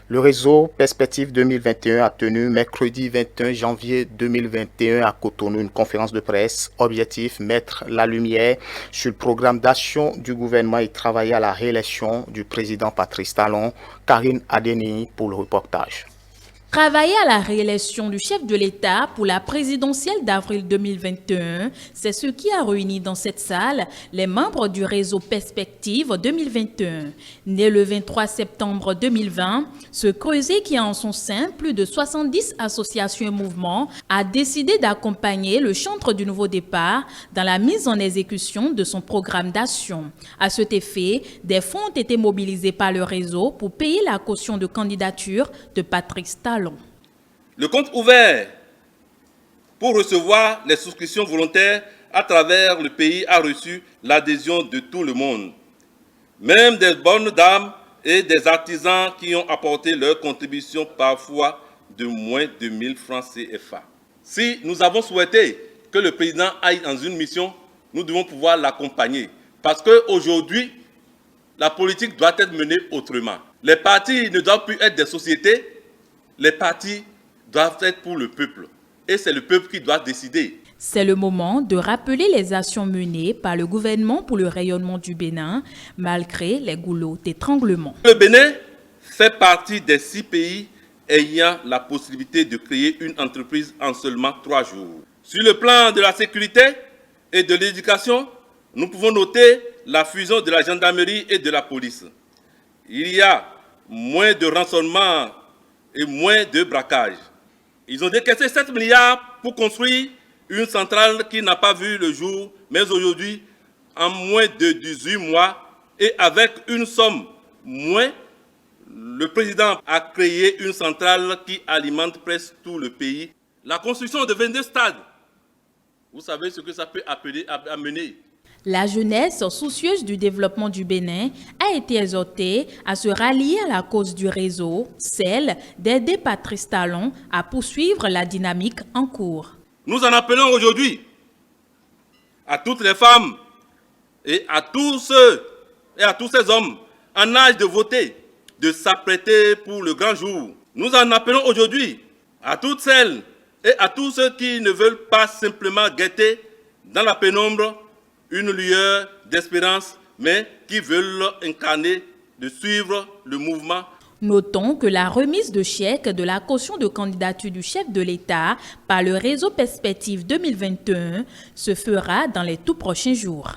Le réseau Perspective 2021 a tenu mercredi 21 janvier 2021 à Cotonou une conférence de presse. Objectif, mettre la lumière sur le programme d'action du gouvernement et travailler à la réélection du président Patrice Talon. Karine Adeni pour le reportage. Travailler à la réélection du chef de l'État pour la présidentielle d'avril 2021, c'est ce qui a réuni dans cette salle les membres du réseau Perspective 2021. Né le 23 septembre 2020, ce creuset qui a en son sein plus de 70 associations et mouvements a décidé d'accompagner le chantre du nouveau départ dans la mise en exécution de son programme d'action. À cet effet, des fonds ont été mobilisés par le réseau pour payer la caution de candidature de Patrice Talon. Le compte ouvert pour recevoir les souscriptions volontaires à travers le pays a reçu l'adhésion de tout le monde, même des bonnes dames et des artisans qui ont apporté leur contribution parfois de moins de 1000 francs CFA. Si nous avons souhaité que le président aille dans une mission, nous devons pouvoir l'accompagner parce qu'aujourd'hui, la politique doit être menée autrement. Les partis ne doivent plus être des sociétés. Les partis doivent être pour le peuple. Et c'est le peuple qui doit décider. C'est le moment de rappeler les actions menées par le gouvernement pour le rayonnement du Bénin, malgré les goulots d'étranglement. Le Bénin fait partie des 6 pays ayant la possibilité de créer une entreprise en seulement 3 jours. Sur le plan de la sécurité et de l'éducation, nous pouvons noter la fusion de la gendarmerie et de la police. Il y a moins de rançonnement et moins de braquage. Ils ont décaissé 7 milliards pour construire une centrale qui n'a pas vu le jour, mais aujourd'hui, en moins de 18 mois, et avec une somme moins, le président a créé une centrale qui alimente presque tout le pays. La construction de 22 stades, vous savez ce que ça peut amener. La jeunesse, soucieuse du développement du Bénin, a été exhortée à se rallier à la cause du réseau, celle d'aider Patrice Talon à poursuivre la dynamique en cours. Nous en appelons aujourd'hui à toutes les femmes et à tous ceux et à tous ces hommes en âge de voter, de s'apprêter pour le grand jour. Nous en appelons aujourd'hui à toutes celles et à tous ceux qui ne veulent pas simplement guetter dans la pénombre une lueur d'espérance, mais qui veulent incarner, de suivre le mouvement. Notons que la remise de chèques de la caution de candidature du chef de l'État par le réseau Perspective 2021 se fera dans les tout prochains jours.